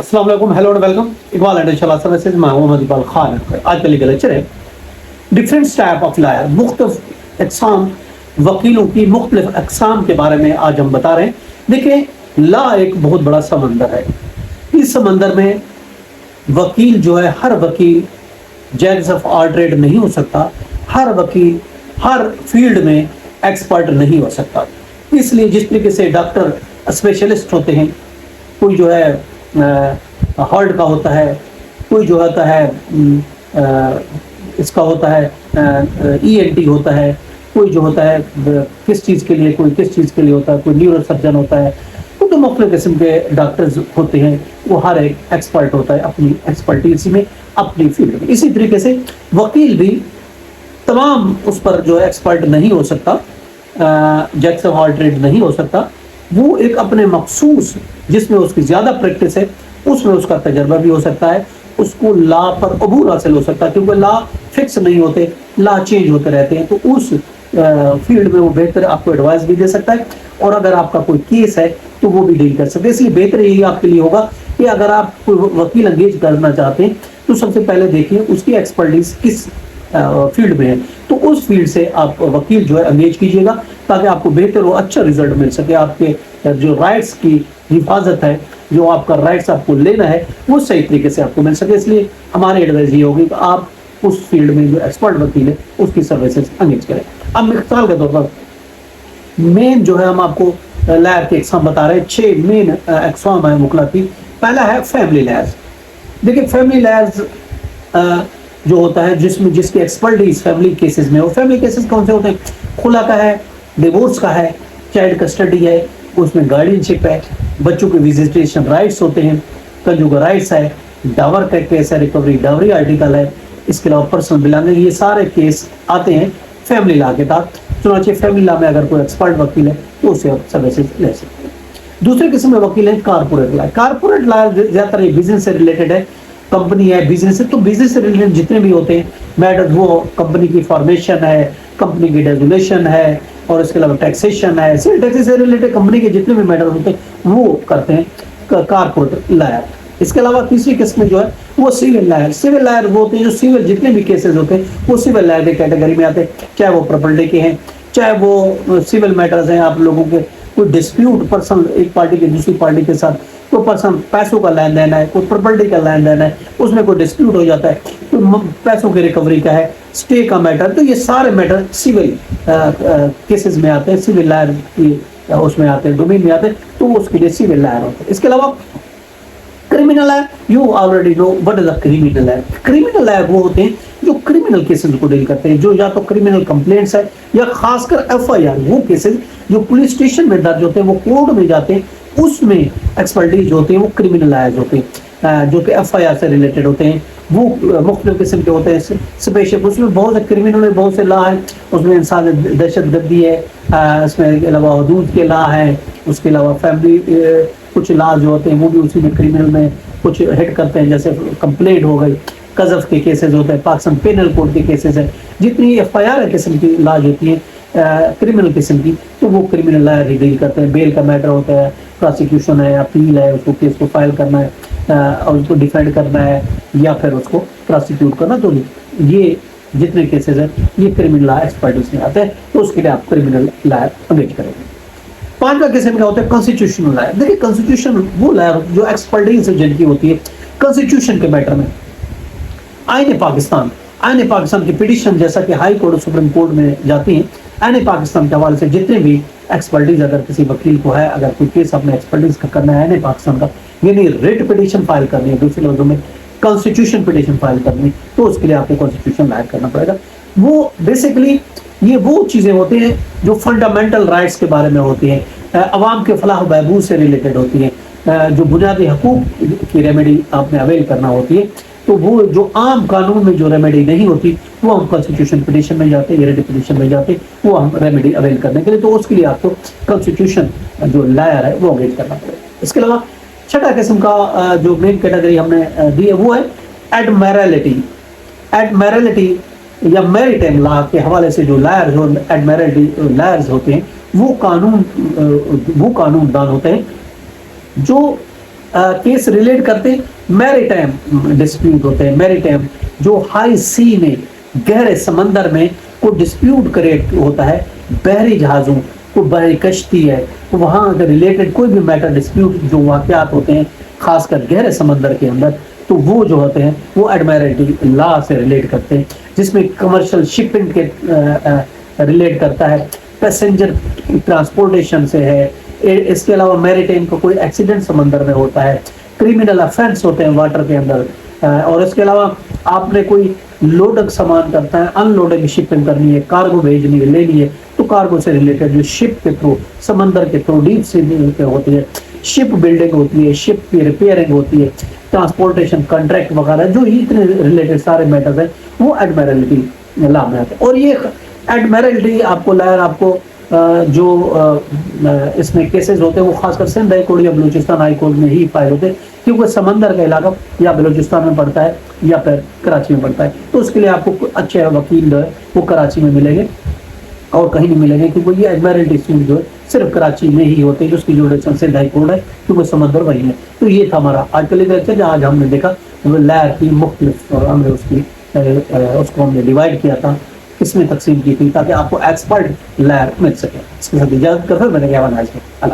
अस्सलाम वालेकुम, hello and welcome. Iqbal and इंशाल्लाह सर्विसेज, मैं मोहम्मद इकबाल खान। आज का लीगल लेक्चर है डिफरेंट टाइप ऑफ लायर, मुख्तलिफ अक़साम, वकीलों की मुख्तलिफ अक़साम के बारे में आज हम बता रहे हैं। देखिए, ला एक बहुत बड़ा समंदर है। इस समंदर में वकील जो है, हर वकील जज ऑफ ऑल ट्रेड नहीं हो सकता, हर वकील हर फील्ड में एक्सपर्ट नहीं हो सकता। इसलिए जिस तरीके से डॉक्टर स्पेशलिस्ट होते हैं, कोई जो है हार्ट का होता है, कोई जो होता है इसका होता है ENT होता है, कोई जो होता है किस चीज़ के लिए, कोई किस चीज़ के लिए होता है, कोई न्यूरो सर्जन होता है, तो मुख्तलिफ किस्म के डॉक्टर्स होते हैं। वो हर एक एक्सपर्ट होता है अपनी एक्सपर्टीज में, अपनी फील्ड में। इसी तरीके से वकील भी तमाम उस पर जो है एक्सपर्ट नहीं हो सकता, जज ऑफ ऑल ट्रेड नहीं हो सकता। वो एक अपने मखसूस जिसमें उसकी ज़्यादा प्रैक्टिस है, उसमें उसका तजर्बा भी हो सकता है, उसको ला पर अबूर हासिल हो सकता है, क्योंकि ला फिक्स नहीं होते, ला चेंज होते रहते हैं। तो उस फील्ड में वो बेहतर आपको एडवाइस भी दे सकता है, और अगर आपका कोई केस है तो वो भी डील कर सकते हैं। इसलिए बेहतर यही आपके लिए होगा कि अगर आप कोई वकील एंगेज करना चाहते हैं तो सबसे पहले देखिए उसकी एक्सपर्टीज किस फील्ड में है, तो उस फील्ड से आप वकील जो है एंगेज कीजिएगा, ताकि आपको बेहतर और अच्छा रिजल्ट मिल सके। आपके जो राइट्स की हिफाजत है, जो आपका राइट्स आपको लेना है, वो सही तरीके से आपको मिल सके। इसलिए हमारी एडवाइस ये होगी कि आप उस फील्ड में जो एक्सपर्ट वकील है उसकी सर्विसेज एंगेज करें। अब मिसाल के तौर पर मेन जो है हम आपको लायर के एग्जाम बता रहे हैं। 6 मेन एग्जाम है मुकलाती। पहला है फैमिली लायर्स। देखिए, फैमिली लायर्स जो होता है जिसमें जिसकी एक्सपर्टीज फैमिली केसेस में हो। फैमिली केसेस कौन से होते हैं? खुला का है, डिवोर्स का है, चाइल्ड कस्टडी है, उसमें गार्डियनशिप है, बच्चों के विजिटेशन राइट्स होते हैं, कंजूगर राइट्स है, डावर का केस है, रिकवरी डावरी आर्टिकल है, इसके अलावा पर्सनल बिलोंगिंग, ये सारे केस आते हैं फैमिली लॉ के तहत। चुनांचे फैमिली लॉ में अगर कोई एक्सपर्ट वकील है तो उससे आप सर्विसेज ले सकते हैं। दूसरे किस्म में वकील है कारपोरेट लॉ। कारपोरेट लॉ ज़्यादातर बिजनेस से रिलेटेड है, कंपनी है, बिजनेस है, तो बिजनेस से रिलेटेड जितने भी होते हैं मैटर, वो कंपनी की फॉर्मेशन है, कंपनी की डेजुलेशन है, और इसके अलावा टैक्सेशन है, सेल टैक्सेस से रिलेटेड कंपनी के जितने भी मैटर होते हैं वो करते हैं कारपोरेट लायर। इसके अलावा तीसरी किस्म जो है वो सिविल लायर। सिविल लायर वो होते हैं जो सिविल जितने भी केसेस होते हैं वो सिविल लायर की कैटेगरी में आते हैं, चाहे वो प्रॉपर्टी के हैं, चाहे वो सिविल मैटर्स हैं, आप लोगों के कोई डिस्प्यूट पर्सन एक पार्टी के दूसरी पार्टी के साथ, कोई पर्सन पैसों का लेन देन है, कोई प्रॉपर्टी का लेन देन है, उसमें कोई डिस्प्यूट हो जाता है, तो पैसों की रिकवरी का है, स्टे का मैटर, तो ये सारे मैटर सिविल केसेस में आते हैं, सिविल लायर की उसमें आते हैं, डोमेन में आते हैं, तो उसके लिए सिविल लायर होते हैं। इसके अलावा criminal lawyer, you already know what is a criminal lawyer. Criminal lawyer वो होते हैं जो क्रिमिनल केसेस को डील करते हैं, जो या तो क्रिमिनल कंप्लेंट्स है या खासकर FIR, वो केसेस जो पुलिस स्टेशन में दर्ज होते हैं, वो कोर्ट में जाते हैं, उसमें एक्सपर्टीज होते हैं, वो क्रिमिनल लायर्स होते हैं, जो कि FIR से रिलेटेड होते हैं। वो मुख्तलिफ किस्म के होते हैं स्पेशल, उसमें बहुत से क्रिमिनल में बहुत से लॉ हैं, उसमें इंसान दहशत गर्दी है, इसमें अलावा हदूद के लॉ है, उसके अलावा फैमिली कुछ लॉ जो होते हैं वो भी उसी में क्रिमिनल में कुछ हिट करते हैं, जैसे कंप्लेंट हो गई, कज़फ के केसेस होते हैं, पाकिस्तान पेनल कोड के केसेस हैं, जितनी FIR किस्म की लॉज होती है क्रिमिनल किस्म की, तो वो क्रिमिनल लायर ही डील करते हैं। बेल का मैटर होता है, प्रोसिक्यूशन है, अपील है, उसको केस को फाइल करना है और उसको डिफेंड करना है या फिर उसको प्रोसिक्यूट करना, तो ये जितने केसेस हैं ये क्रिमिनल लॉ एक्सपर्टीज में आते हैं, तो उसके लिए आप क्रिमिनल लायर एंगेज करेंगे। 5वां किस्म क्या होता है? Constitutional lawyer. देखिए, कॉन्स्टिट्यूशन वो लायर जो एक्सपर्टीज जिनकी होती है कॉन्स्टिट्यूशन के मैटर में। आईन पाकिस्तान की पिटीशन जैसा कि हाई कोर्ट और सुप्रीम कोर्ट में जाती है, आईन पाकिस्तान के हवाले से जितने भी एक्सपर्टीज अगर किसी वकील को है, अगर कोई केस अपने एक्सपर्टीज का करना है आईन पाकिस्तान का, यानी रिट पिटीशन फाइल करनी है, दूसरे लफ्जों में कॉन्स्टिट्यूशन पिटीशन फाइल करनी है, तो उसके लिए आपको कॉन्स्टिट्यूशन लायर करना पड़ेगा। वो बेसिकली ये वो चीज़ें होती हैं जो फंडामेंटल राइट्स के बारे में होती हैं, अवाम के फलाह बहबूद से रिलेटेड होती हैं, जो बुनियादी हकूक की रेमेडी आपने अवेल करना होती है, तो वो जो आम कानून में जो रेमेडी नहीं होती वो हम कॉन्स्टिट्यूशन पिटीशन में जाते हैं, रिट पिटीशन में जाते हैं, वो हम रेमेडी अवेल करने के लिए, तो उसके लिए आपको कॉन्स्टिट्यूशन जो लायर है वो अवेल करना पड़ेगा। इसके अलावा 6ठा किस्म का जो मेन कैटेगरी हमने दी है वो है एडमेरलिटी। एडमेरलिटी या मैरिटाइम लॉ के हवाले से जो लायर्स हो, एडमेरलिटी लायर्स होते हैं, वो कानून दान होते हैं जो کیس ریلیٹ کرتے ہیں میری ٹائم ڈسپیوٹ ہوتے ہیں. میری ٹائم جو ہائی سی میں گہرے سمندر میں کوئی ڈسپیوٹ کریٹ ہوتا ہے بحری جہازوں کو, بحری کشتی ہے, وہاں اگر ریلیٹڈ کوئی بھی میٹر ڈسپیوٹ جو واقعات ہوتے ہیں خاص کر گہرے سمندر کے اندر, تو وہ جو ہوتے ہیں وہ ایڈمائرلٹی لا سے ریلیٹ کرتے ہیں, جس میں کمرشل شپنگ کے ریلیٹ کرتا ہے, پیسنجر ٹرانسپورٹیشن سے ہے. اس کے علاوہ میری ٹائم کا کوئی ایکسیڈنٹ سمندر میں ہوتا ہے, کریمنل افینس ہوتے ہیں واٹر کے اندر, اور اس کے علاوہ آپ نے کوئی لوڈنگ سامان کرتا ہے, ان لوڈنگ شپنگ کرنی ہے, کارگو بھیجنی ہے, لینی ہے, تو کارگو سے ریلیٹڈ جو شپ کے تھرو سمندر کے تھرو ڈیپ سی پہ ہوتی ہے, شپ بلڈنگ ہوتی ہے, شپ کی ریپیئرنگ ہوتی ہے, ٹرانسپورٹیشن کنٹریکٹ وغیرہ, جو اتنے ریلیٹڈ سارے میٹرز ہیں وہ ایڈمائرلٹی لا میں آتے ہیں. اور یہ ایڈمائرلٹی آپ کو لائر آپ کو جو اس میں کیسز ہوتے ہیں وہ خاص کر سندھ ہائی کورٹ یا بلوچستان ہائی کورٹ میں ہی فائل ہوتے ہیں, کیونکہ سمندر کا علاقہ یا بلوچستان میں پڑتا ہے یا پھر کراچی میں پڑتا ہے. تو اس کے لیے آپ کو اچھے وکیل جو ہے وہ کراچی میں ملیں گے اور کہیں نہیں ملیں گے, کیونکہ یہ ایڈمائرلٹی سوٹ جو ہے صرف کراچی میں ہی ہوتے ہیں, جس کی جوڑیشن سندھ ہائی کورٹ ہے, کیونکہ سمندر وہی ہے. تو یہ تھا ہمارا آج کا لیکچر, جہاں آج ہم نے دیکھا وہ لائر کی مختلف, اور ہم نے اس کو ہم نے ڈیوائڈ کیا تھا, اس میں تقسیم کی تھی تاکہ آپ کو ایکسپرٹ لائر مل سکے. اس کے ساتھ اجازت کر میں نے کیا بنا. اللہ